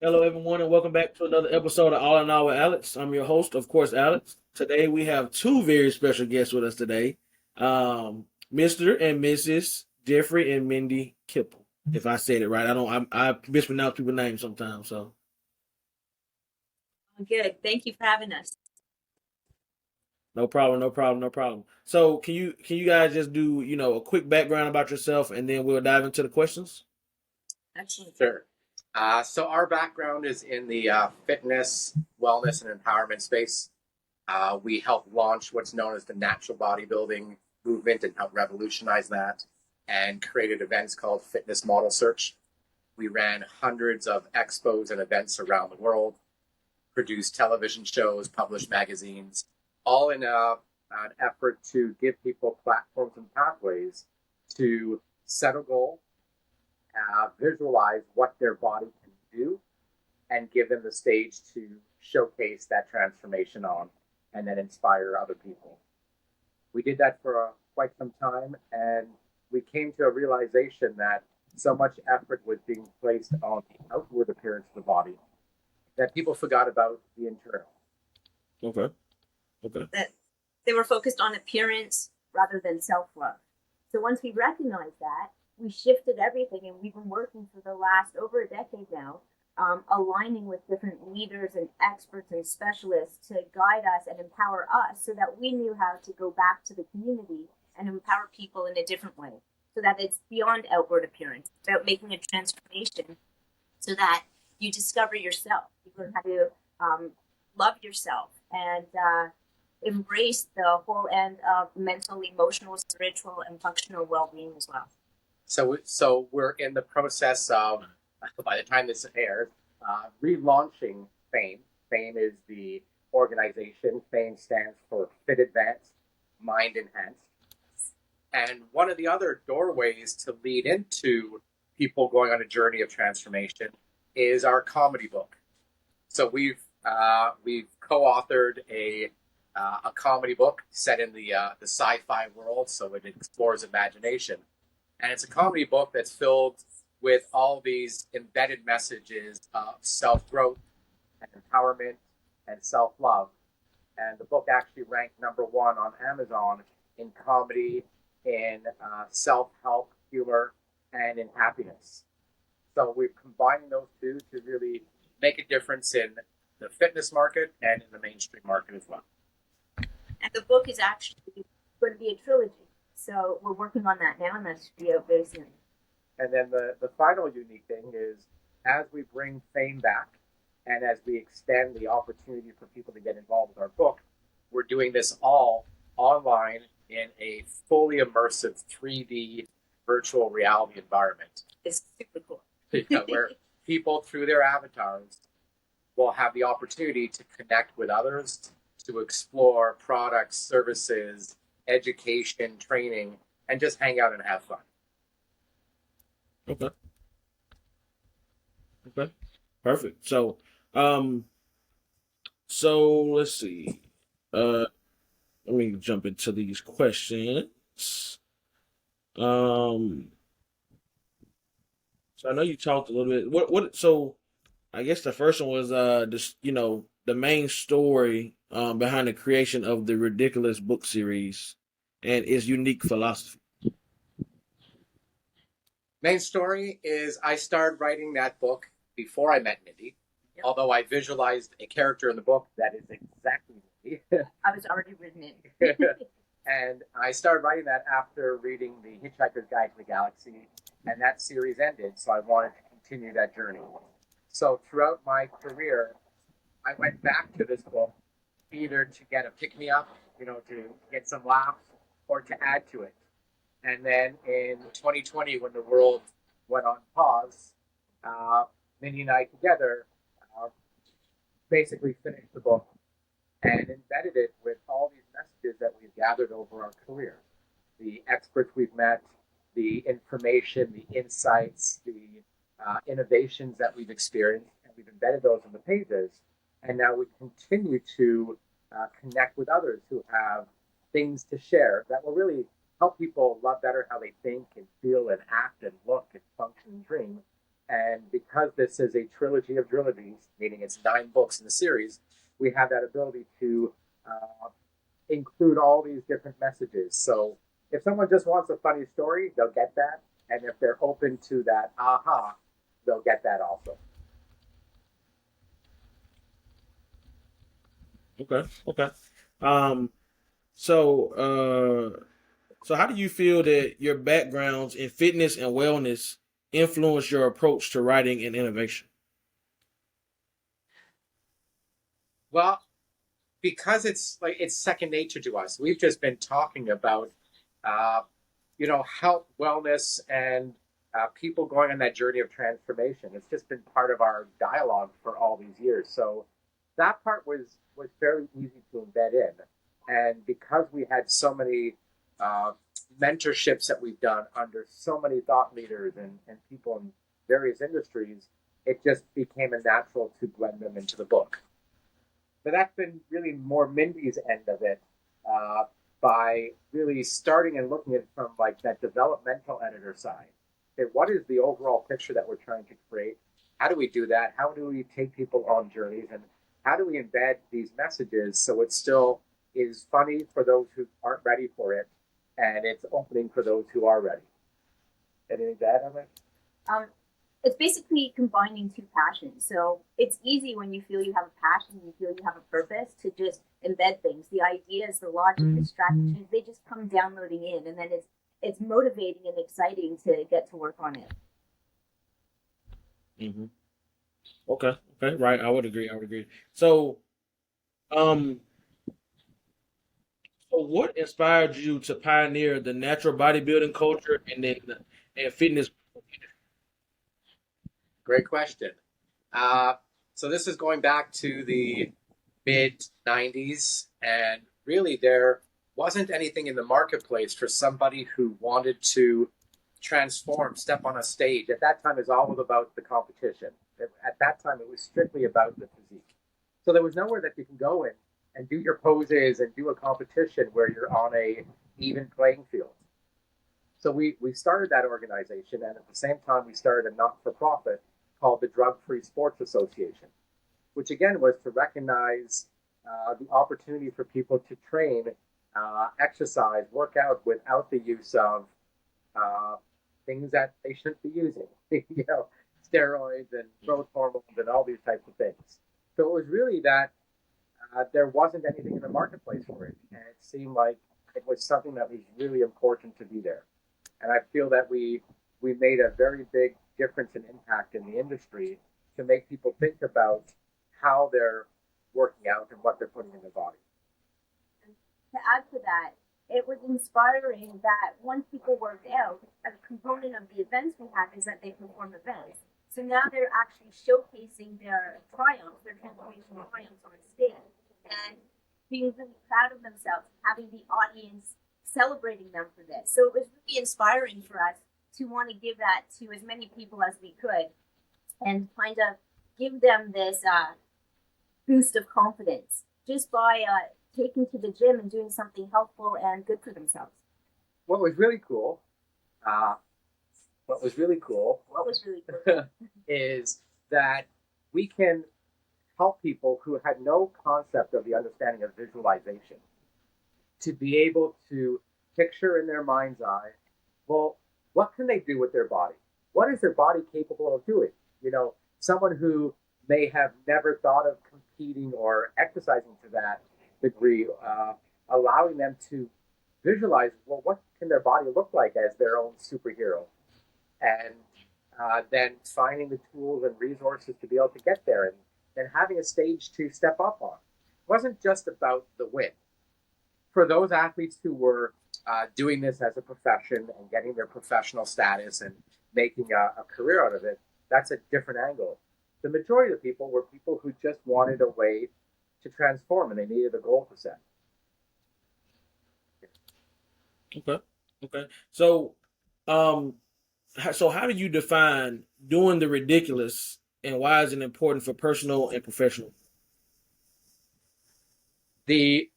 Hello, everyone, and welcome back to another episode of All in All with Alex. I'm your host, of course, Alex. Today we have two very special guests with us today, Mr. and Mrs. Jeffrey and Mindy Kippel. If I said it right, I mispronounce people's names sometimes. So Good. Thank you for having us. no problem, no problem, no problem. So can you guys just do a quick background about yourself, and then we'll dive into the questions. Excellent. Sure. So our background is in the fitness, wellness, and empowerment space. We helped launch what's known as the natural bodybuilding movement and helped revolutionize that and created events called Fitness Model Search. We ran hundreds of expos and events around the world, produced television shows, published magazines, all in an effort to give people platforms and pathways to set a goal, visualize what their body can do, and give them the stage to showcase that transformation on and then inspire other people. We did that for quite some time, and we came to a realization that so much effort was being placed on the outward appearance of the body that people forgot about the internal. Okay. Okay. That they were focused on appearance rather than self-love. So once we recognized that, we shifted everything, and we've been working for the last over a decade now, aligning with different leaders and experts and specialists to guide us and empower us so that we knew how to go back to the community and empower people in a different way so that it's beyond outward appearance, it's about making a transformation so that you discover yourself. You learn how to love yourself and embrace the whole end of mental, emotional, spiritual, and functional well-being as well. So we're in the process of, by the time this airs, relaunching FAME. FAME is the organization. FAME stands for Fit Advanced, Mind Enhanced. And one of the other doorways to lead into people going on a journey of transformation is our comedy book. So we've co-authored a comedy book set in the sci-fi world, so it explores imagination, and it's a comedy book that's filled with all these embedded messages of self-growth and empowerment and self-love. And the book actually ranked number one on Amazon in comedy, in self-help, humor, and in happiness. So we're combining those two to really make a difference in the fitness market and in the mainstream market as well. And the book is actually going to be a trilogy. So we're working on that now, and that should be out very soon. And then the final unique thing is as we bring fame back and as we extend the opportunity for people to get involved with our book, we're doing this all online in a fully immersive 3D virtual reality environment. It's super cool. Where people, through their avatars, will have the opportunity to connect with others, to explore products, services, education, training, and just hang out and have fun. Okay. Okay. Perfect. So let's see. Let me jump into these questions. Um, so I know you talked a little bit. So I guess the first one was just the main story behind the creation of the ridiculous book series and its unique philosophy. Main story is I started writing that book before I met Mindy, although I visualized a character in the book that is exactly Mindy. I was already written in. And I started writing that after reading The Hitchhiker's Guide to the Galaxy, and that series ended, so I wanted to continue that journey. So throughout my career, I went back to this book either to get a pick-me-up, to get some laughs, or to add to it. And then in 2020, when the world went on pause, Minnie and I together basically finished the book and embedded it with all these messages that we've gathered over our career. The experts we've met, the information, the insights, the innovations that we've experienced, and we've embedded those in the pages. And now we continue to connect with others who have things to share that will really help people love better how they think and feel and act and look and function and dream. And because this is a trilogy of trilogies, meaning it's 9 books in the series, we have that ability to include all these different messages. So if someone just wants a funny story, they'll get that. And if they're open to that aha, they'll get that also. Okay. Okay. Um, so, so how do you feel that your backgrounds in fitness and wellness influence your approach to writing and innovation? Well, because it's second nature to us. We've just been talking about, uh, health, wellness, and people going on that journey of transformation. It's just been part of our dialogue for all these years. So that part was fairly easy to embed in, and because we had so many uh, mentorships that we've done under so many thought leaders and people in various industries, it just became a natural to blend them into the book. But that's been really more Mindy's end of it, uh, by really starting and looking at it from like that developmental editor side. Okay, what is the overall picture that we're trying to create? How do we do that? How do we take people on journeys? And how do we embed these messages so it still is funny for those who aren't ready for it and it's opening for those who are ready? Anything to add on that? Um, it's basically combining two passions. So it's easy when you feel you have a passion, you feel you have a purpose to just embed things. The ideas, the logic, the strategies, they just come downloading in, and then it's motivating and exciting to get to work on it. Mm-hmm. Okay. Okay. Right. I would agree. I would agree. So, um, so what inspired you to pioneer the natural bodybuilding culture and fitness? Great question. Uh, so this is going back to the mid 90s, and really there wasn't anything in the marketplace for somebody who wanted to transform, step on a stage. At that time, it was all about the competition. At that time, it was strictly about the physique. So there was nowhere that you can go in and do your poses and do a competition where you're on a even playing field. So we started that organization, and at the same time, we started a not-for-profit called the Drug Free Sports Association, which again was to recognize the opportunity for people to train, exercise, work out without the use of uh, things that they shouldn't be using, steroids and growth hormones and all these types of things. So it was really that there wasn't anything in the marketplace for it, and it seemed like it was something that was really important to be there. And I feel that we made a very big difference and impact in the industry to make people think about how they're working out and what they're putting in their body. To add to that, it was inspiring that once people worked out, a component of the events we had is that they perform events. So now they're actually showcasing their triumphs, their transformational triumphs on stage, and being really proud of themselves, having the audience celebrating them for this. So it was really inspiring for us to want to give that to as many people as we could and kind of give them this boost of confidence just by taking to the gym and doing something helpful and good for themselves. What was really cool, uh, what was really cool What was really cool is that we can help people who had no concept of the understanding of visualization to be able to picture in their mind's eye, well, what can they do with their body? What is their body capable of doing? Someone who may have never thought of competing or exercising to that degree, allowing them to visualize, well, what can their body look like as their own superhero? And then finding the tools and resources to be able to get there and having a stage to step up on. It wasn't just about the win. For those athletes who were doing this as a profession and getting their professional status and making a career out of it, that's a different angle. The majority of the people were people who just wanted a way to transform and they needed a goal to set. Okay. Okay. So, um, so how do you define doing the ridiculous, and why is it important for personal and professional? The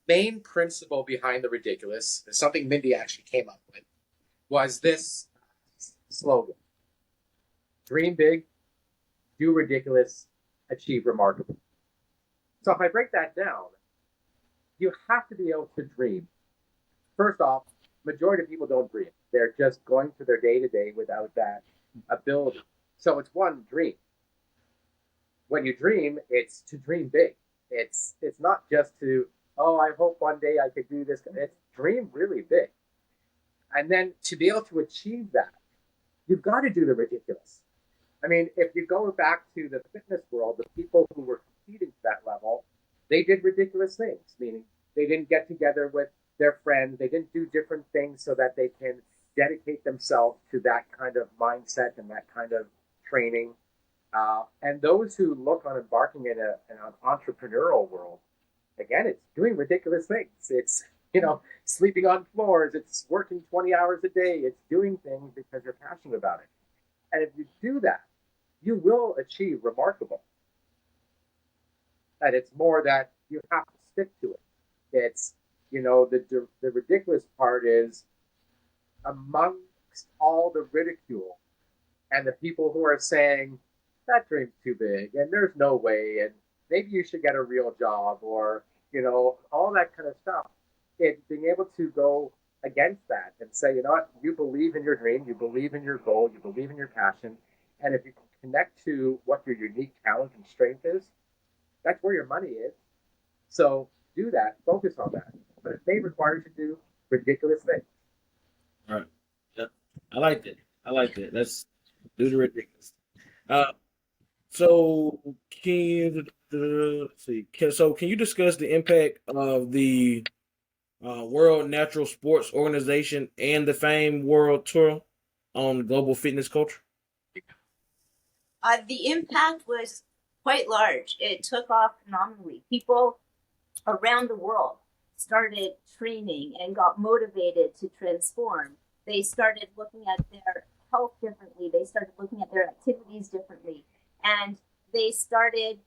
main principle behind the ridiculous, something Mindy actually came up with, was this slogan: Dream big, do ridiculous, achieve remarkable. So if I break that down, you have to be able to dream. First off, majority of people don't dream. They're just going through their day to day without that ability. So it's one, dream. When you dream, it's to dream big. It's not just to, oh, I hope one day I could do this. It's dream really big. And then to be able to achieve that, you've got to do the ridiculous. I mean, if you go back to the fitness world, the people who were competing to that level, they did ridiculous things, meaning they didn't get together with their friends, they didn't do different things so that they can dedicate themselves to that kind of mindset and that kind of training. And those who look on embarking in an entrepreneurial world, again, it's doing ridiculous things. It's, sleeping on floors, it's working 20 hours a day, it's doing things because you're passionate about it. And if you do that, you will achieve remarkable. And it's more that you have to stick to it. It's, the ridiculous part is amongst all the ridicule and the people who are saying, that dream's too big and there's no way and maybe you should get a real job or, all that kind of stuff. It's being able to go against that and say, you know what, you believe in your dream, you believe in your goal, you believe in your passion. And if you can connect to what your unique talent and strength is, that's where your money is. So do that, focus on that. But it may require you to do ridiculous things. Right. Yeah. I like that. Let's do the ridiculous. Uh, so can you let's see? Can you discuss the impact of the World Natural Sports Organization and the Fame World Tour on global fitness culture? The impact was quite large. It took off phenomenally. People around the world started training and got motivated to transform. They started looking at their health differently. They started looking at their activities differently. And they started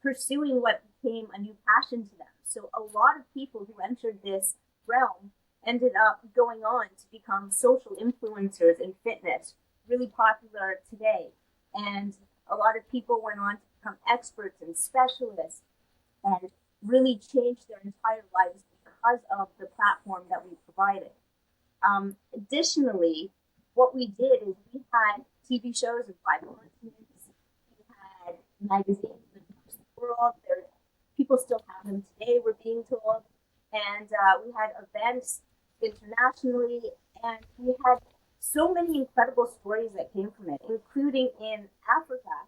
pursuing what became a new passion to them. So a lot of people who entered this realm ended up going on to become social influencers in fitness, really popular today. And a lot of people went on to become experts and specialists and really changed their entire lives because of the platform that we provided. Additionally, what we did is we had TV shows in 5 continents, we had magazines across the world. People still have them today, we're being told. And we had events internationally, and we had so many incredible stories that came from it, including in Africa,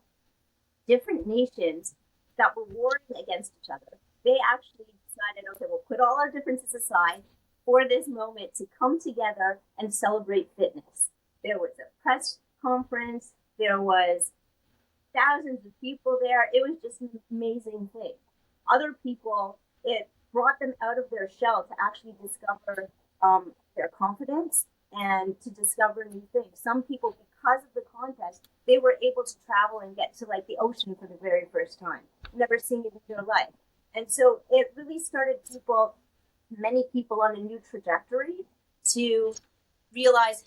different nations that were warring against each other. They actually decided, okay, we'll put all our differences aside for this moment to come together and celebrate fitness. There was a press conference, there was thousands of people there. It was just an amazing thing. Other people, it brought them out of their shell to actually discover their confidence and to discover new things. Some people, because of the contest, they were able to travel and get to like the ocean for the very first time, never seen it in their life. And so it really started many people on a new trajectory to realize,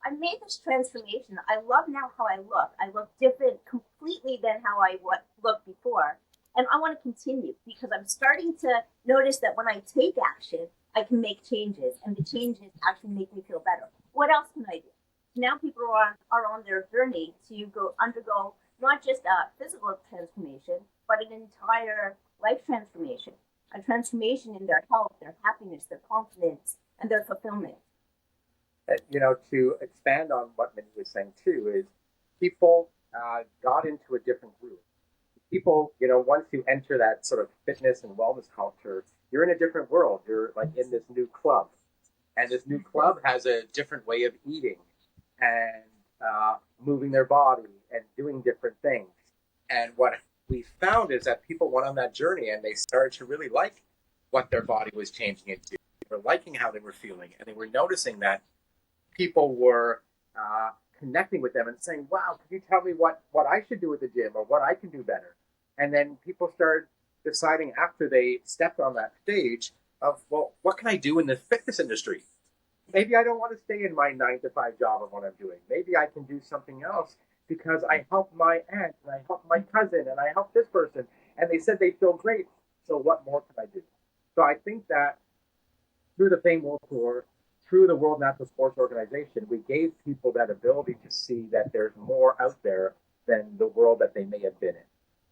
I made this transformation. I love now how I look. I look different completely than how I looked before. And I want to continue because I'm starting to notice that when I take action, I can make changes, and the changes actually make me feel better. What else can I do? Now people are on their journey to undergo not just a physical transformation, but an entire life transformation, a transformation in their health, their happiness, their confidence, and their fulfillment. To expand on what Mindy was saying too, is people got into a different groove. People, once you enter that sort of fitness and wellness culture, you're in a different world. You're like in this new club. And this new club has a different way of eating and moving their body and doing different things. And what we found is that people went on that journey and they started to really like what their body was changing into. They were liking how they were feeling. And they were noticing that people were connecting with them and saying, wow, can you tell me what I should do at the gym or what I can do better? And then people started deciding after they stepped on that stage of, well, what can I do in the fitness industry? Maybe I don't want to stay in my 9-to-5 job of what I'm doing. Maybe I can do something else because I helped my aunt and I helped my cousin and I helped this person and they said they feel great. So what more can I do? So I think that through the Fame World Tour, through the World Natural Sports Organization, we gave people that ability to see that there's more out there than the world that they may have been in.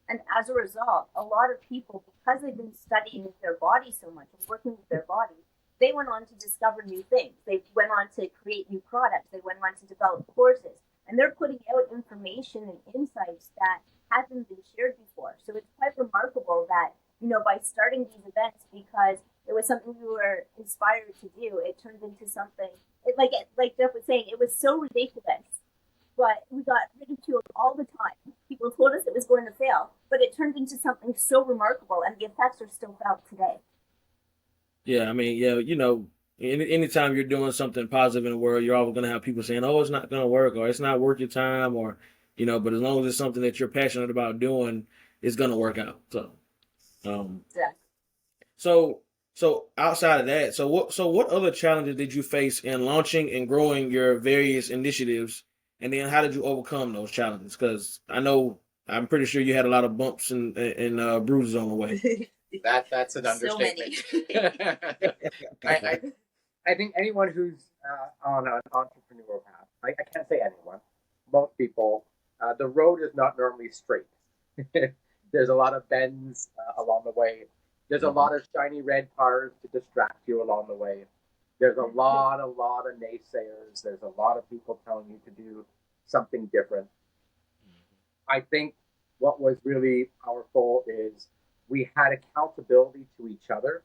And as a result, a lot of people, because they've been studying their body so much and working with their body, they went on to discover new things. They went on to create new products. They went on to develop courses. And they're putting out information and insights that hasn't been shared before. So it's quite remarkable that, by starting these events, because it was something we were inspired to do, it turned into something, like Jeff was saying, it was so ridiculous, but we got ridiculed all the time. People told us it was going to fail, but it turned into something so remarkable, and the effects are still felt today. Yeah, I mean, yeah, anytime you're doing something positive in the world, you're always going to have people saying, "Oh, it's not going to work," or "It's not worth your time," or But as long as it's something that you're passionate about doing, it's going to work out. So, Yeah. so, so outside of that, so what other challenges did you face in launching and growing your various initiatives, and then how did you overcome those challenges? Because I'm pretty sure you had a lot of bumps and bruises on the way. That's an So many. understatement. I, I think anyone who's on an entrepreneurial path, I can't say anyone, most people, the road is not normally straight. There's a lot of bends along the way. There's a lot of shiny red cars to distract you along the way. There's a lot of naysayers. There's a lot of people telling you to do something different. I think what was really powerful is we had accountability to each other,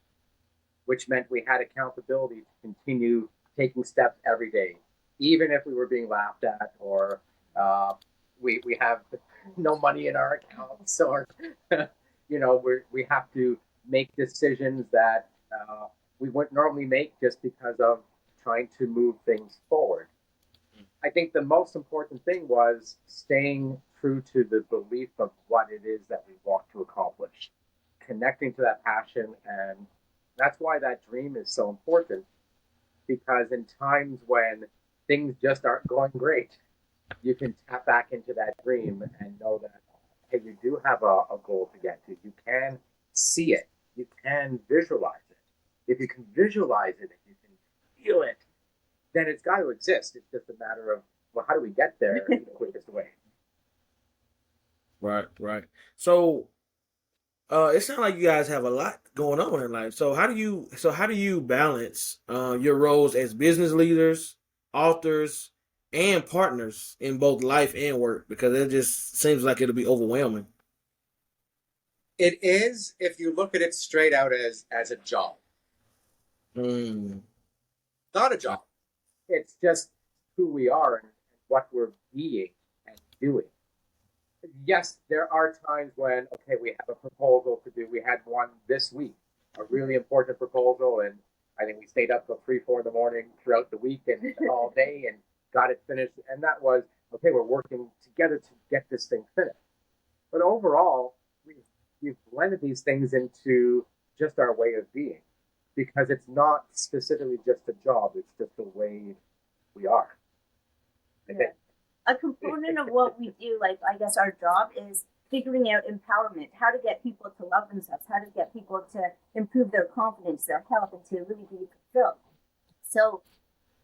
which meant we had accountability to continue taking steps every day, even if we were being laughed at or we have no money in our accounts or we have to make decisions that we wouldn't normally make just because of trying to move things forward. I think the most important thing was staying true to the belief of what it is that we want to accomplish, connecting to that passion. And that's why that dream is so important, because in times when things just aren't going great, you can tap back into that dream and know that, hey, you do have a goal to get to. You can see it. You can visualize it. If you can visualize it, if you can feel it, then it's got to exist. It's just a matter of, well, how do we get there in the quickest way? Right, right. So, it sounds like you guys have a lot going on in life. So how do you balance your roles as business leaders, authors, and partners in both life and work? Because it just seems like it'll be overwhelming. It is if you look at it straight out as a job. Mm. Not a job. It's just who we are and what we're being and doing. Yes, there are times when, okay, we have a proposal to do. We had one this week, a really important proposal, and I think we stayed up till 3, 4 in the morning throughout the week and all day and got it finished. And that was, okay, we're working together to get this thing finished. But overall, we've blended these things into just our way of being, because it's not specifically just a job, it's just the way we are. I think. A component of what we do, like I guess our job, is figuring out empowerment, how to get people to love themselves, how to get people to improve their confidence, their health, and to really be fulfilled. So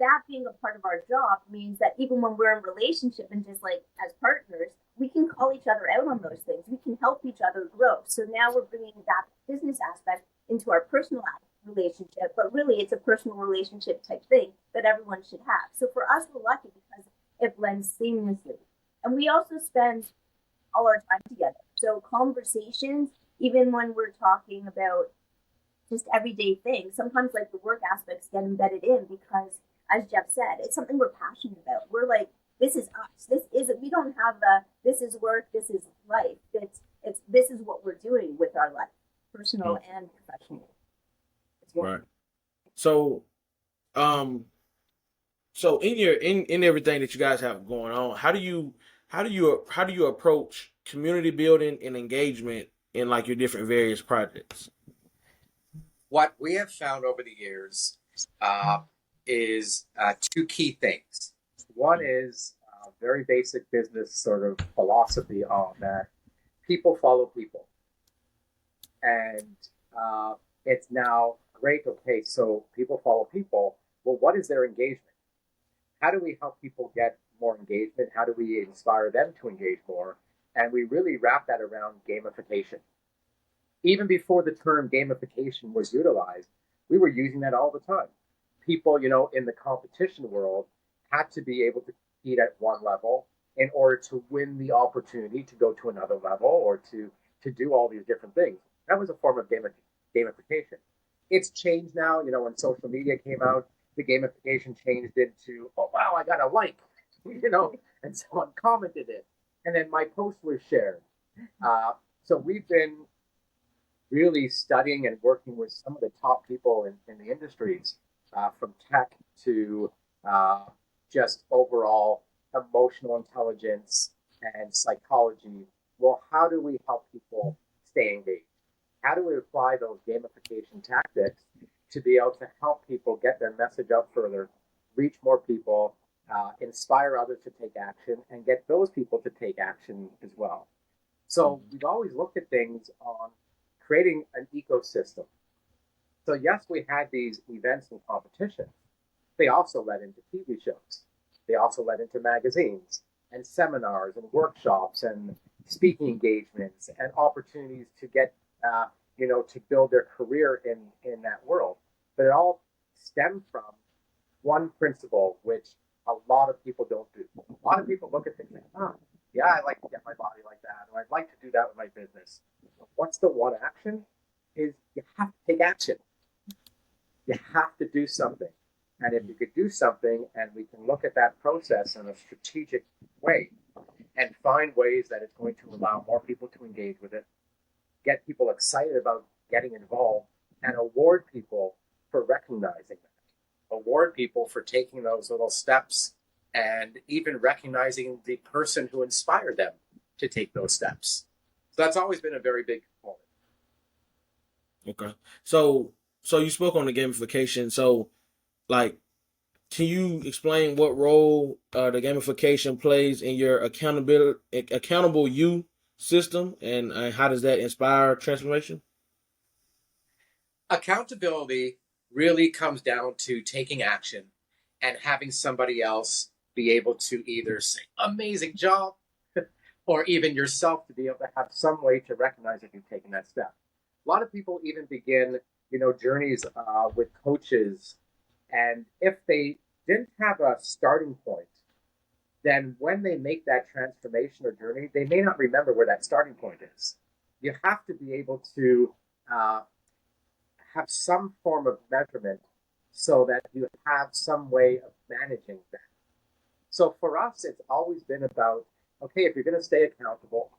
that being a part of our job means that even when we're in relationship and just like as partners, we can call each other out on those things. We can help each other grow. So now we're bringing that business aspect into our personal relationship, but really it's a personal relationship type thing that everyone should have. So for us, we're lucky because it blends seamlessly. And we also spend all our time together. So conversations, even when we're talking about just everyday things, sometimes like the work aspects get embedded in because, as Jeff said, it's something we're passionate about. We're like, this is us. We don't have this is work, this is life. This is what we're doing with our life, personal and professional. Right. So, so in everything that you guys have going on, how do you approach community building and engagement in like your different various projects? What we have found over the years is two key things. One is very basic business sort of philosophy on that people follow people. And it's now great. Okay, so people follow people. Well, what is their engagement? How do we help people get more engagement? How do we inspire them to engage more? And we really wrap that around gamification. Even before the term gamification was utilized, we were using that all the time. People, in the competition world had to be able to compete at one level in order to win the opportunity to go to another level or to do all these different things. That was a form of gamification. It's changed now, when social media came out, the gamification changed into, oh, wow, I got a like, and someone commented it. And then my post was shared. So we've been really studying and working with some of the top people in the industries, from tech to just overall emotional intelligence and psychology. Well, how do we help people stay engaged? How do we apply those gamification tactics to be able to help people get their message out further, reach more people, inspire others to take action, and get those people to take action as well? So we've always looked at things on creating an ecosystem. So yes, we had these events and competitions. They also led into TV shows. They also led into magazines and seminars and workshops and speaking engagements and opportunities to get, to build their career in that world. But it all stemmed from one principle, which a lot of people don't do. A lot of people look at things like, yeah, I like to get my body like that, or I'd like to do that with my business. But what's the one action? Is you have to take action. You have to do something. And if you could do something, and we can look at that process in a strategic way and find ways that it's going to allow more people to engage with it, get people excited about getting involved, and award people for recognizing that. Award people for taking those little steps and even recognizing the person who inspired them to take those steps. So that's always been a very big component. Okay. So you spoke on the gamification. So, like, can you explain what role the gamification plays in your accountable you system, and how does that inspire transformation? Accountability really comes down to taking action and having somebody else be able to either say, amazing job, or even yourself to be able to have some way to recognize if you've taken that step. A lot of people even begin, journeys with coaches, and if they didn't have a starting point, then when they make that transformation or journey, they may not remember where that starting point is. You have to be able to have some form of measurement so that you have some way of managing that. So for us, it's always been about, okay, if you're going to stay accountable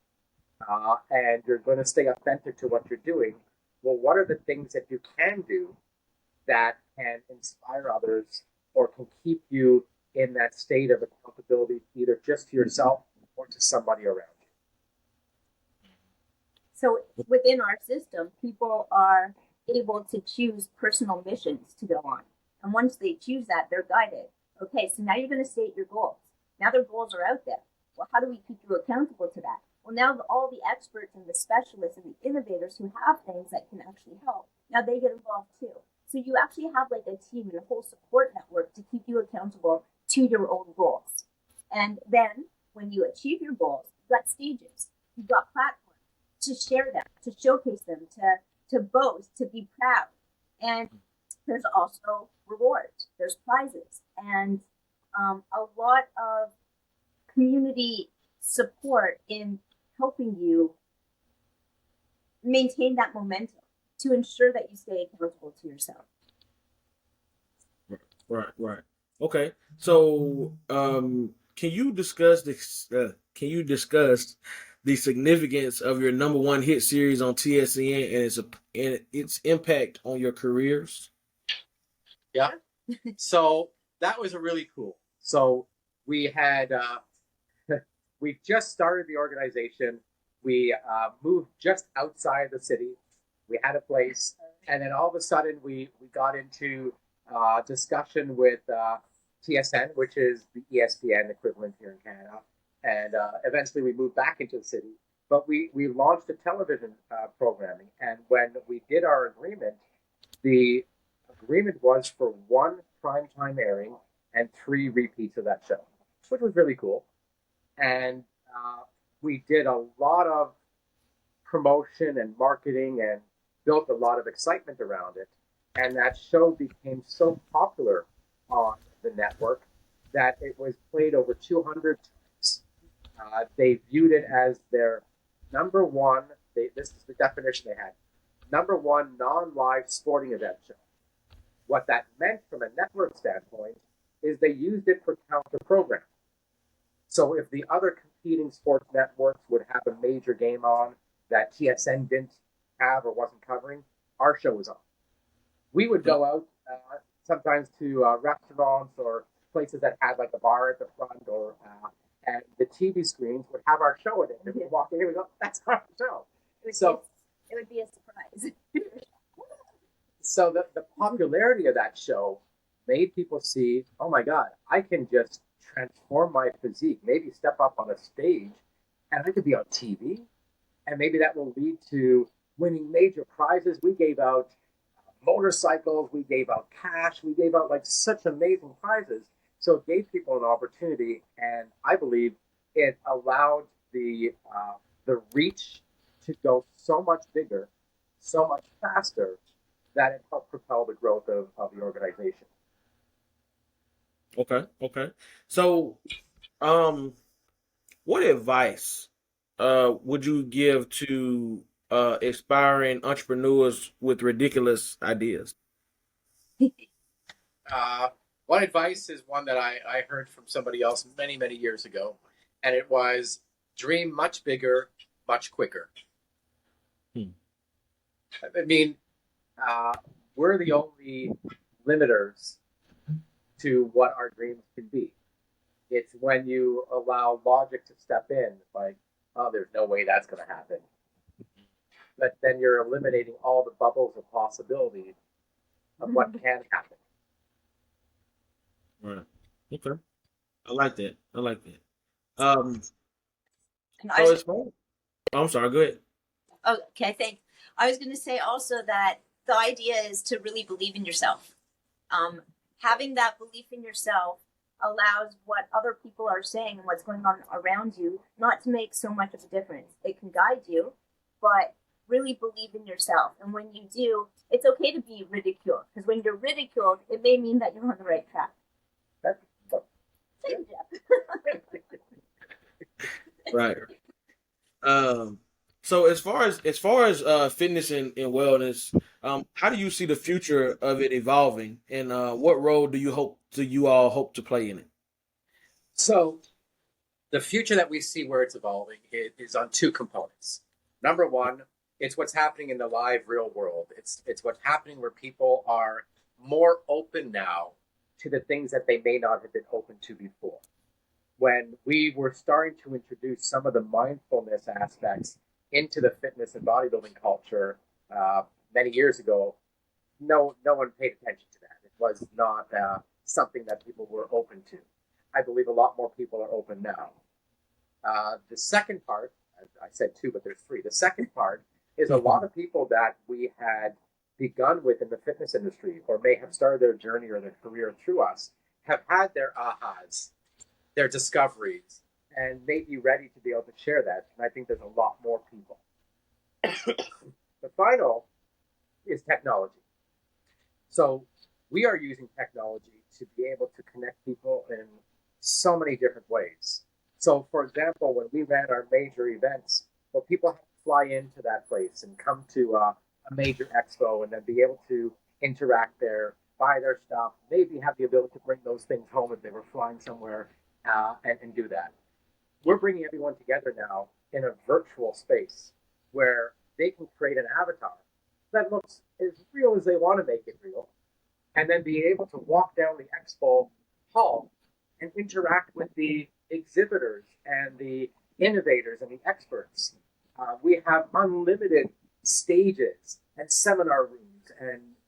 and you're going to stay authentic to what you're doing, well, what are the things that you can do that can inspire others or can keep you in that state of accountability, either just to yourself or to somebody around you? So within our system, people are able to choose personal missions to go on. And once they choose that, they're guided. Okay, so now you're going to state your goals. Now their goals are out there. Well, how do we keep you accountable to that? Well, now all the experts and the specialists and the innovators who have things that can actually help, now they get involved too. So you actually have like a team and a whole support network to keep you accountable to your own goals. And then when you achieve your goals, you've got stages, you've got platforms to share them, to showcase them, to boast, to be proud. And there's also rewards, there's prizes, and a lot of community support in helping you maintain that momentum to ensure that you stay accountable to yourself. Right. Okay. So, can you discuss this? Can you discuss the significance of your number one hit series on TSN and its impact on your careers? Yeah. So that was a really cool. So we had we just started the organization. We moved just outside the city. We had a place, and then all of a sudden we got into discussion with TSN, which is the ESPN equivalent here in Canada. And eventually we moved back into the city. But we launched a television programming. And when we did our agreement, the agreement was for one primetime airing and 3 repeats of that show, which was really cool. And we did a lot of promotion and marketing and built a lot of excitement around it. And that show became so popular on the network that it was played over 200 times. They viewed it as their number one, this is the definition they had, number one non-live sporting event show. What that meant from a network standpoint is they used it for counter programming. So if the other competing sports networks would have a major game on that TSN didn't have or wasn't covering, our show was on. We would go out sometimes to restaurants or places that had like a bar at the front, or and the TV screens would have our show in it. And we'd walk in, here we go, that's our show. It would be a surprise. So the popularity of that show made people see, oh my God, I can just transform my physique, maybe step up on a stage, and I could be on TV, and maybe that will lead to winning major prizes. We gave out motorcycles, we gave out cash, we gave out like such amazing prizes. So it gave people an opportunity, and I believe it allowed the reach to go so much bigger, so much faster, that it helped propel the growth of the organization. Okay. So, what advice would you give to aspiring entrepreneurs with ridiculous ideas? One advice is one that I heard from somebody else many, many years ago, and it was dream much bigger, much quicker. I mean, we're the only limiters to what our dreams can be. It's when you allow logic to step in, like, oh, there's no way that's going to happen. But then you're eliminating all the bubbles of possibility of what can happen. Right. Okay. I like that. Um, And so it's fun. I'm sorry. Go ahead. okay, I think I was going to say also that the idea is to really believe in yourself. Having that belief in yourself allows what other people are saying and what's going on around you not to make so much of a difference. It can guide you, but really believe in yourself. And when you do, it's okay to be ridiculed, because when you're ridiculed, it may mean that you're on the right track. Thank you, Jeff. Right. So as far as fitness and wellness, how do you see the future of it evolving, and what role do you all hope to play in it? So the future that we see where it's evolving is on 2 components. Number one, it's what's happening in the live real world. It's what's happening where people are more open now to the things that they may not have been open to before. When we were starting to introduce some of the mindfulness aspects into the fitness and bodybuilding culture many years ago, no one paid attention to that. It was not something that people were open to. I believe a lot more people are open now. The second part, I said 2, but there's 3. The second part is a lot of people that we had begun with in the fitness industry, or may have started their journey or their career through us, have had their ahas, their discoveries, and may be ready to be able to share that. And I think there's a lot more people. The final is technology. So we are using technology to be able to connect people in so many different ways. So, for example, when we ran our major events, well, people have to fly into that place and come to a major expo and then be able to interact there, buy their stuff, maybe have the ability to bring those things home if they were flying somewhere, and do that. We're bringing everyone together now in a virtual space where they can create an avatar that looks as real as they want to make it real, and then be able to walk down the expo hall and interact with the exhibitors and the innovators and the experts. We have unlimited stages and seminar rooms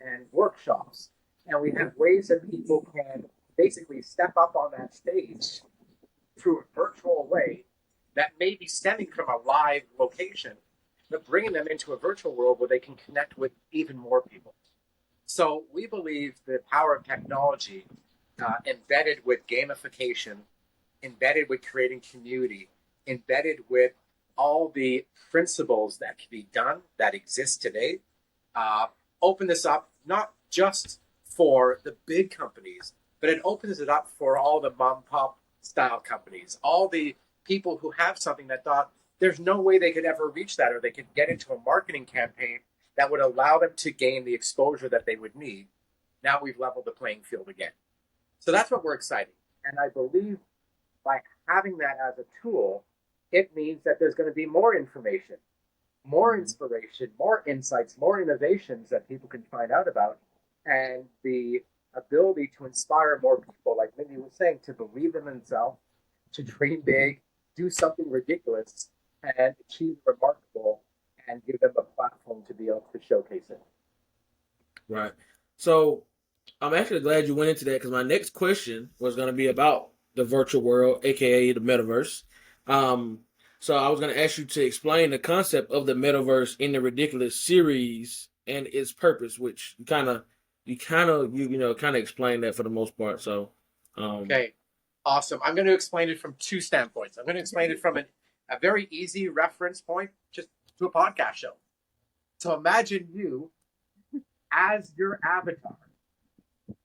and workshops, and we have ways that people can basically step up on that stage through a virtual way that may be stemming from a live location, but bringing them into a virtual world where they can connect with even more people. So we believe the power of technology embedded with gamification, embedded with creating community, embedded with all the principles that can be done that exist today, uh, open this up not just for the big companies, but it opens it up for all the mom pop style companies, all the people who have something that thought there's no way they could ever reach that or they could get into a marketing campaign that would allow them to gain the exposure that they would need. Now we've leveled the playing field again. So that's what we're excited. And I believe by having that as a tool, it means that there's going to be more information, more inspiration, more insights, more innovations that people can find out about, and the ability to inspire more people, like Mindy was saying, to believe in themselves, to dream big, do something ridiculous, and achieve remarkable, and give them a platform to be able to showcase it. Right. So I'm actually glad you went into that because my next question was going to be about the virtual world, aka the metaverse. Um, so I was going to ask you to explain the concept of the metaverse in the Ridiculous series and its purpose, which you explained that for the most part. So, Okay, awesome. I'm going to explain it from two standpoints. I'm going to explain it from a very easy reference point, just to a podcast show. So imagine you as your avatar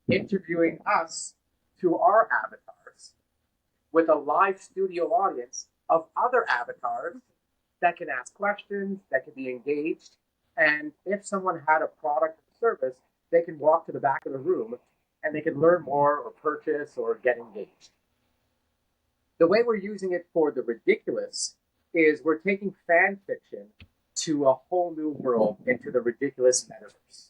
interviewing us to our avatars with a live studio audience of other avatars that can ask questions, that can be engaged. And if someone had a product or service, they can walk to the back of the room and they can learn more or purchase or get engaged. The way we're using it for the ridiculous is we're taking fan fiction to a whole new world, into the ridiculous metaverse.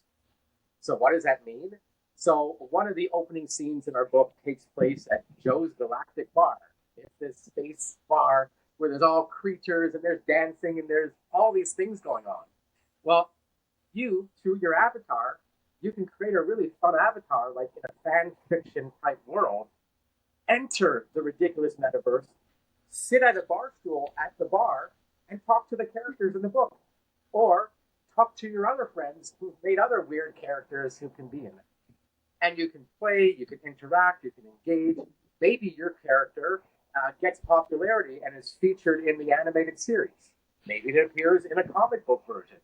So what does that mean? So one of the opening scenes in our book takes place at Joe's Galactic Bar. It's this space bar where there's all creatures and there's dancing and there's all these things going on. Well, you, through your avatar, you can create a really fun avatar, like in a fan fiction type world, enter the ridiculous metaverse, sit at a bar stool at the bar, and talk to the characters in the book. Or talk to your other friends who've made other weird characters who can be in it. And you can play, you can interact, you can engage. Maybe your character gets popularity and is featured in the animated series. Maybe it appears in a comic book version.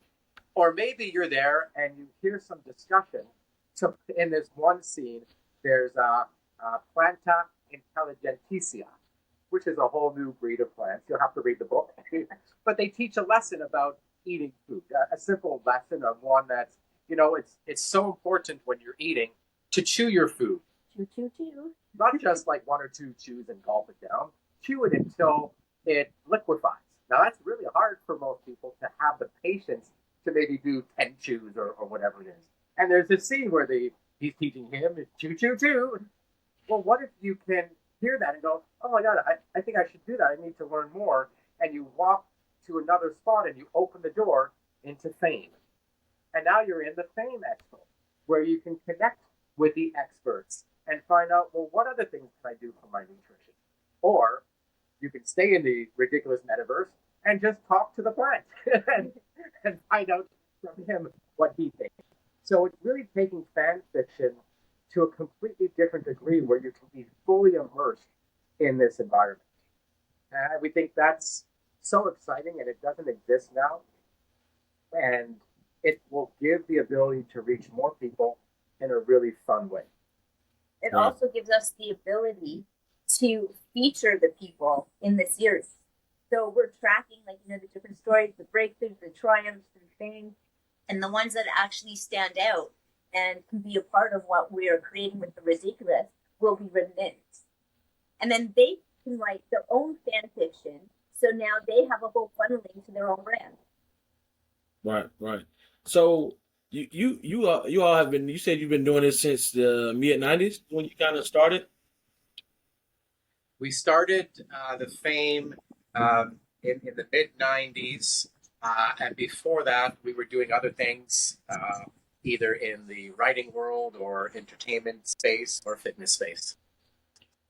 Or maybe you're there and you hear some discussion. So in this one scene, there's a Planta intelligenticia, which is a whole new breed of plants. You'll have to read the book. But they teach a lesson about eating food, a simple lesson of one that's, it's so important when you're eating to chew your food. Chew. Not just like one or two chews and gulp it down. Chew it until it liquefies. Now that's really hard for most people to have the patience to maybe do 10 chews or whatever it is. And there's this scene where he's teaching him chew. Well, what if you can hear that and go, oh my God, I think I should do that. I need to learn more. And you walk to another spot and you open the door into fame. And now you're in the Fame Expo, where you can connect with the experts and find out, well, what other things can I do for my nutrition? Or you can stay in the ridiculous metaverse and just talk to the plant and find out from him what he thinks. So it's really taking fan fiction to a completely different degree where you can be fully immersed in this environment. And we think that's so exciting, and it doesn't exist now. And it will give the ability to reach more people in a really fun way. It also gives us the ability to feature the people in the series. So we're tracking, the different stories, the breakthroughs, the triumphs, the things, and the ones that actually stand out and can be a part of what we are creating with the ridiculous will be written in. And then they can write their own fan fiction. So now they have a whole funneling to their own brand. Right. So you all have been. You said you've been doing this since the mid-90s when you kind of started. We started the Fame in the mid-90s. And before that, we were doing other things, either in the writing world or entertainment space or fitness space.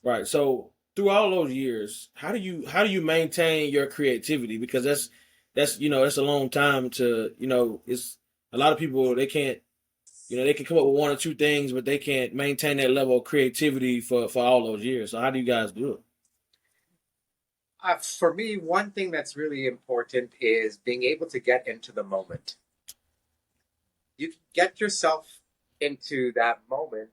Right. So through all those years, how do you maintain your creativity? Because that's that's a long time to it's a lot of people they can't they can come up with one or two things, but they can't maintain that level of creativity for all those years. So how do you guys do it? For me, one thing that's really important is being able to get into the moment. You get yourself into that moment,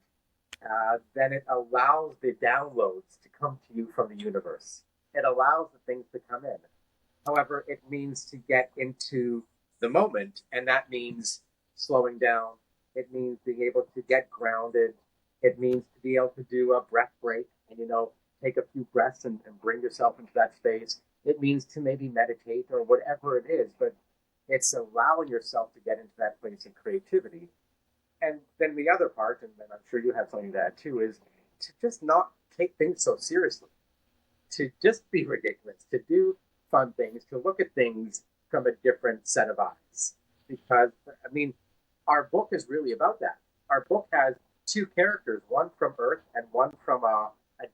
then it allows the downloads to come to you from the universe. It allows the things to come in. However, it means to get into the moment, and that means slowing down. It means being able to get grounded. It means to be able to do a breath break and, take a few breaths and bring yourself into that space. It means to maybe meditate or whatever it is, but it's allowing yourself to get into that place of creativity. And then the other part, and then I'm sure you have something to add too, is to just not take things so seriously, to just be ridiculous, to do fun things, to look at things from a different set of eyes. Because, I mean, our book is really about that. Our book has two characters, one from Earth and one from a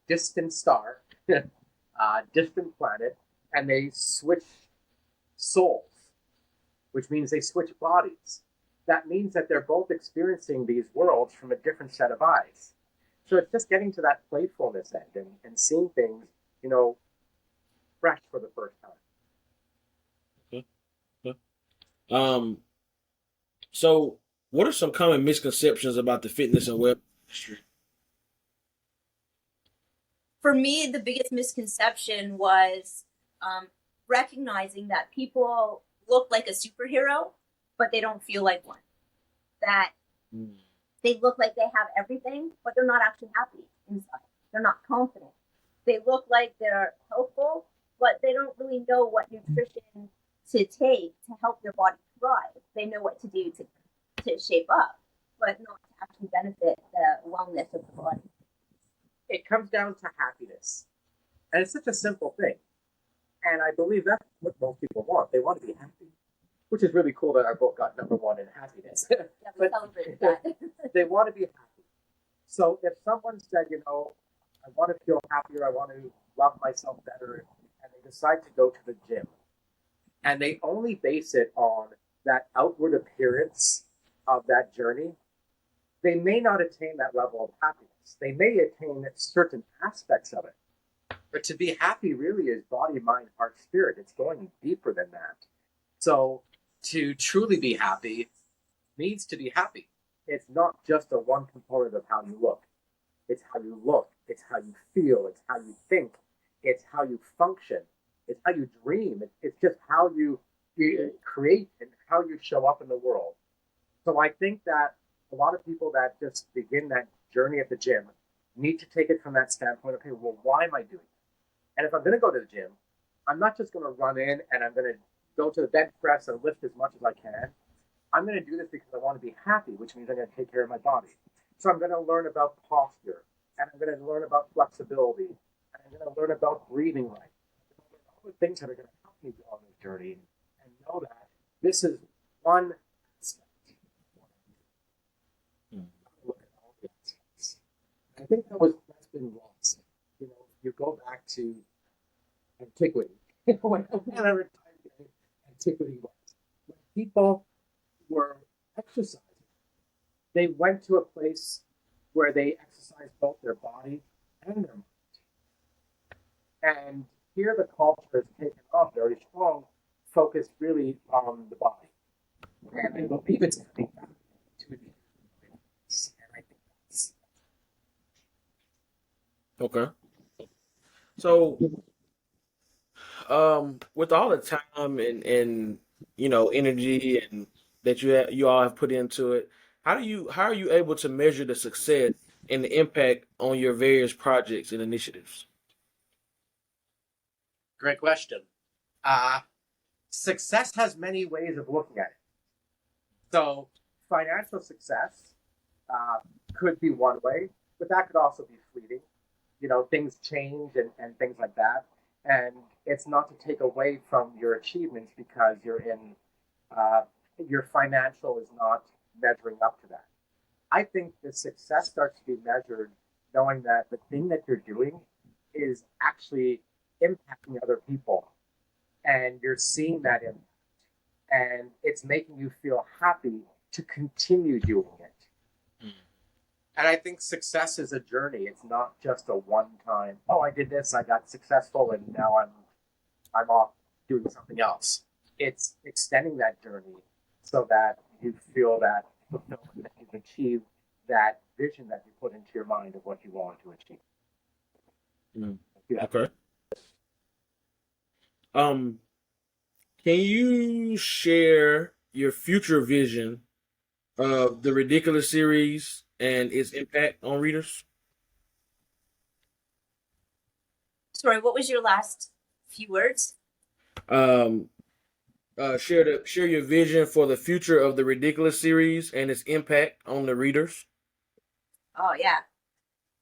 distant star, a distant planet, and they switch souls, which means they switch bodies. That means that they're both experiencing these worlds from a different set of eyes. So it's just getting to that playfulness end and seeing things, fresh for the first time. Okay. Okay. Um. So, what are some common misconceptions about the fitness and web industry? For me, the biggest misconception was um, recognizing that people look like a superhero, but they don't feel like one. That Mm. they look like they have everything, but they're not actually happy inside. They're not confident. They look like they're helpful, but they don't really know what nutrition to take to help their body thrive. They know what to do to shape up, but not to actually benefit the wellness of the body. It comes down to happiness. And it's such a simple thing. And I believe that's what most people want. They want to be happy, which is really cool that our book got #1 in happiness. Yeah, we But celebrated that. they want to be happy. So if someone said, I want to feel happier, I want to love myself better, and they decide to go to the gym, and they only base it on that outward appearance of that journey, they may not attain that level of happiness. They may attain certain aspects of it. But to be happy really is body, mind, heart, spirit. It's going deeper than that. So to truly be happy needs to be happy. It's not just a one component of how you look. It's how you look. It's how you feel. It's how you think. It's how you function. It's how you dream. It's just how you create and how you show up in the world. So I think that a lot of people that just begin that journey at the gym need to take it from that standpoint. Okay, well, why am I doing it? And if I'm going to go to the gym, I'm not just going to run in and I'm going to go to the bench press and lift as much as I can. I'm going to do this because I want to be happy, which means I'm going to take care of my body. So I'm going to learn about posture, and I'm going to learn about flexibility, and I'm going to learn about breathing right. I'm going to learn all the things that are going to help me on this journey and know that this is one aspect. Look at all the aspects. I think that's been lost. You go back to antiquity, whenever time antiquity was, when people were exercising, they went to a place where they exercised both their body and their mind. And here the culture has taken off very strong, focused really on the body. And I believe it's coming back to it. And I think that's Okay. So, with all the time and energy and that you all have put into it, how are you able to measure the success and the impact on your various projects and initiatives? great question. Uh, Success has many ways of looking at it. So financial success uh, could be one way, but that could also be fleeting. Things change and things like that. And it's not to take away from your achievements because uh, your financial is not measuring up to that. I think the success starts to be measured knowing that the thing that you're doing is actually impacting other people, and you're seeing that impact, and it's making you feel happy to continue doing it. Mm. And I think success is a journey. It's not just a one-time, oh, I did this, I got successful, and now I'm off doing something else. It's extending that journey so that you feel that fulfillment, that you've achieved that vision that you put into your mind of what you want to achieve. Mm. Yeah. Okay. Can you share your future vision of the Ridiculous series and its impact on readers? Sorry, what was your last few words? Um, share your vision for the future of the Ridiculous series and its impact on the readers. Oh yeah.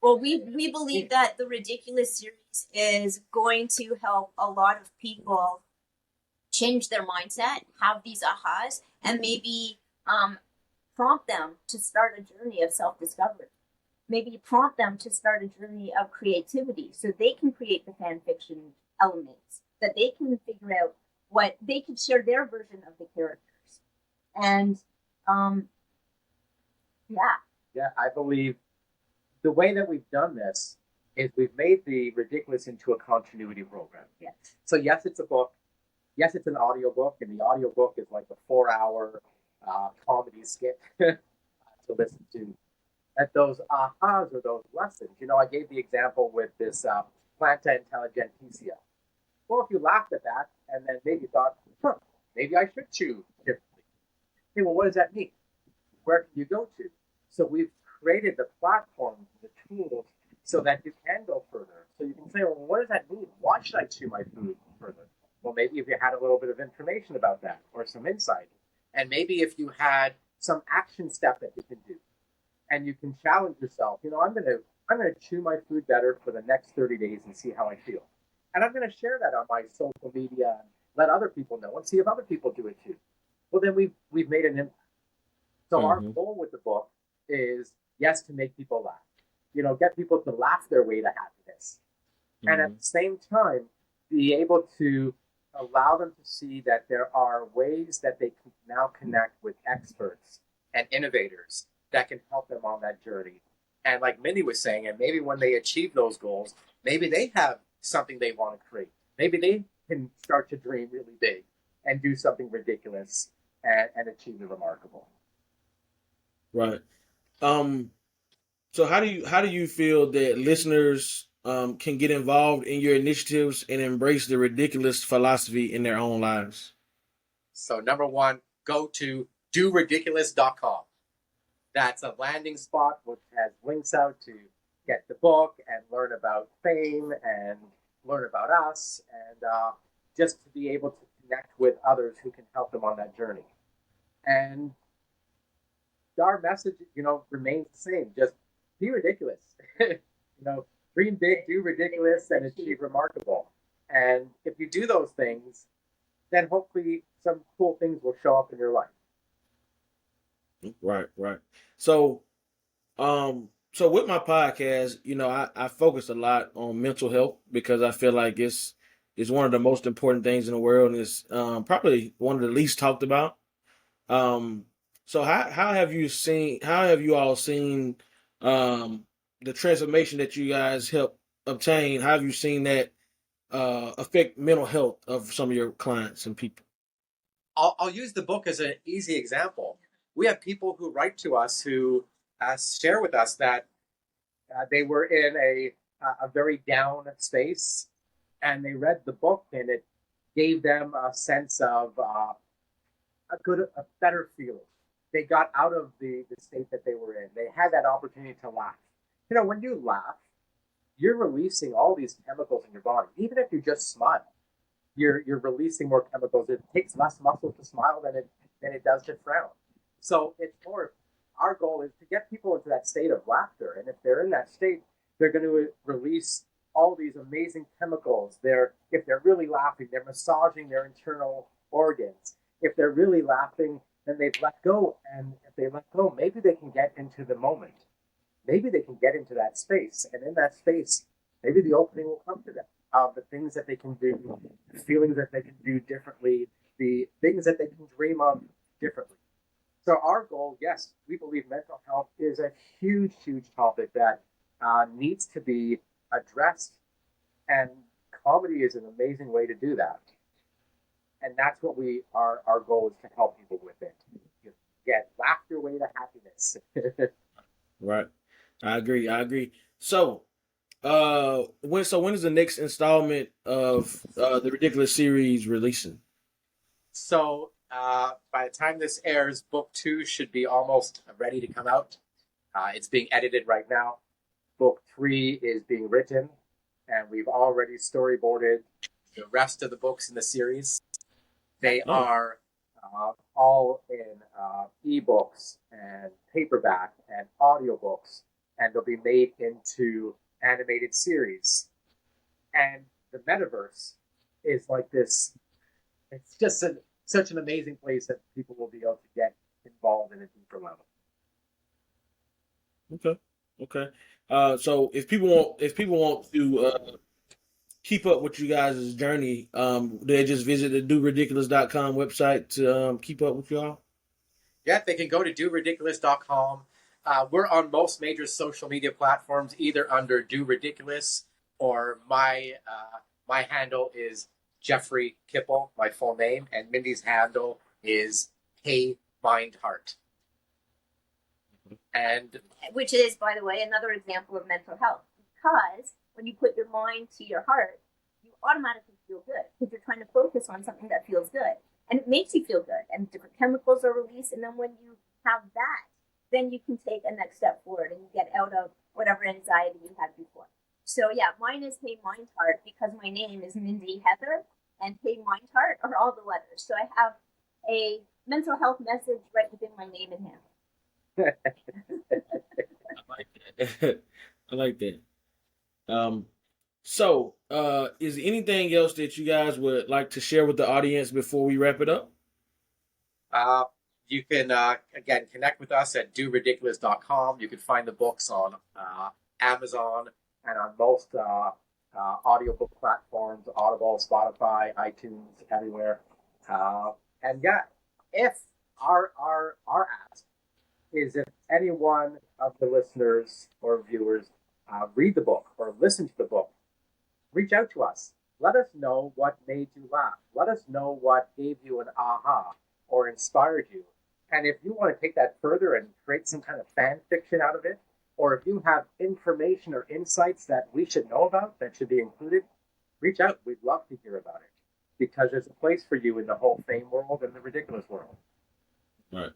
Well, we believe that the Ridiculous series is going to help a lot of people change their mindset, have these ahas, and maybe prompt them to start a journey of self-discovery. Maybe prompt them to start a journey of creativity so they can create the fan fiction elements, that they can figure out what they can share their version of the characters. And yeah. Yeah, I believe the way that we've done this is we've made the Ridiculous into a continuity program. Yes. So yes, it's a book. Yes, it's an audiobook, and the audiobook is like a 4-hour comedy skit to listen to. At those ahas or those lessons, I gave the example with this planta intelligentsia. Well, if you laughed at that and then maybe thought, maybe I should chew differently. Okay, well, what does that mean? Where can you go to? So we've created the platforms, the tools, so that you can go further. So you can say, well, what does that mean? Why should I chew my food further? Well, maybe if you had a little bit of information about that or some insight. And maybe if you had some action step that you can do. And you can challenge yourself, I'm gonna chew my food better for the next 30 days and see how I feel. And I'm gonna share that on my social media and let other people know and see if other people do it too. Well, then we've made an impact. So our goal with the book is, yes, to make people laugh. Get people to laugh their way to happiness. And at the same time, be able to allow them to see that there are ways that they can now connect with experts and innovators that can help them on that journey. And like Mindy was saying, and maybe when they achieve those goals, maybe they have something they want to create. Maybe they can start to dream really big and do something ridiculous and achieve the remarkable. Right. So how do you feel that listeners can get involved in your initiatives and embrace the ridiculous philosophy in their own lives? So number one, go to doridiculous.com. That's a landing spot which has links out to get the book and learn about fame and learn about us and just to be able to connect with others who can help them on that journey. And our message, remains the same. Just be ridiculous. Dream big, do ridiculous, and achieve remarkable. And if you do those things, then hopefully some cool things will show up in your life. Right. So with my podcast, I focus a lot on mental health because I feel like it's one of the most important things in the world, and it's probably one of the least talked about. So how have you all seen the transformation that you guys help obtain? How have you seen that affect mental health of some of your clients and people? I'll use the book as an easy example. We have people who write to us who share with us that they were in a very down space, and they read the book, and it gave them a sense of a better feeling. They got out of the state that they were in. They had that opportunity to laugh. When you laugh, you're releasing all these chemicals in your body. Even if you just smile, you're releasing more chemicals. It takes less muscles to smile than it does to frown. So it's more, our goal is to get people into that state of laughter. And if they're in that state, they're going to release all these amazing chemicals. If they're really laughing, they're massaging their internal organs. If they're really laughing, then they've let go. And if they let go, maybe they can get into the moment. maybe they can get into that space. And in that space, maybe the opening will come to them. The things that they can do, the feelings that they can do differently, the things that they can dream of differently. So our goal, yes, we believe mental health is a huge, huge topic that needs to be addressed, and comedy is an amazing way to do that. And that's what our goal is to help people with it. You get laugh your way to happiness. Right. I agree. So, when is the next installment of the Ridiculous series releasing? So by the time this airs, book 2 should be almost ready to come out. It's being edited right now. Book 3 is being written, and we've already storyboarded the rest of the books in the series. They are all in ebooks and paperback and audiobooks, and they'll be made into animated series. And the metaverse is like this. It's just such an amazing place that people will be able to get involved in a deeper level. Okay. So if people want to keep up with you guys' journey, they just visit the doridiculous.com website to keep up with y'all. Yeah, they can go to doridiculous.com. We're on most major social media platforms, either under Do Ridiculous, or my handle is Jeffrey Kippel, my full name, and Mindy's handle is Hey Mind Heart. And which is, by the way, another example of mental health. Because when you put your mind to your heart, you automatically feel good because you're trying to focus on something that feels good. And it makes you feel good. And different chemicals are released. And then when you have that, then you can take a next step forward and you get out of whatever anxiety you had before. So yeah, mine is Hey Mind Heart because my name is Mindy Heather, and Hey Mind Heart are all the letters. So I have a mental health message right within my name and handle. I like that. So, is there anything else that you guys would like to share with the audience before we wrap it up? You can, again, connect with us at doridiculous.com. You can find the books on Amazon and on most audiobook platforms, Audible, Spotify, iTunes, everywhere. And yeah, if our ask is if any one of the listeners or viewers read the book or listen to the book, reach out to us. Let us know what made you laugh. Let us know what gave you an aha or inspired you. And if you want to take that further and create some kind of fan fiction out of it, or if you have information or insights that we should know about that should be included, reach out. We'd love to hear about it because there's a place for you in the whole fame world and the ridiculous world. Right.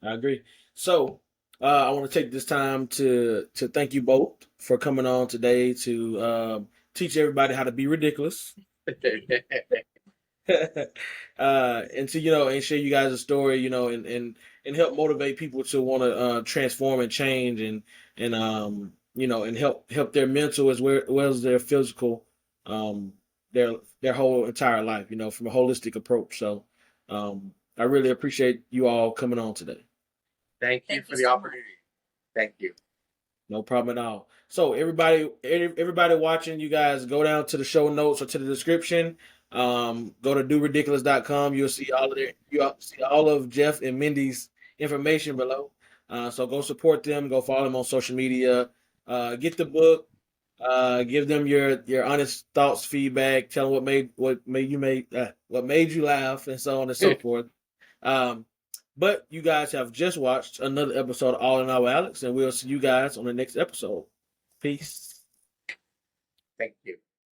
I agree. So, I want to take this time to thank you both for coming on today to teach everybody how to be ridiculous. And to and share you guys a story, and help motivate people to want to transform and change and and help their mental as well as their physical, their whole entire life, from a holistic approach. So I really appreciate you all coming on today. Thank you for the opportunity. Thank you. No problem at all. So everybody watching, you guys go down to the show notes or to the description. Go to doridiculous.com. You'll see all of Jeff and Mindy's information below. So go support them. Go follow them on social media. Get the book. Give them your honest thoughts, feedback. Tell them what made you laugh, and so on and so forth. But you guys have just watched another episode of All in All with Alex, and we'll see you guys on the next episode. Peace. Thank you.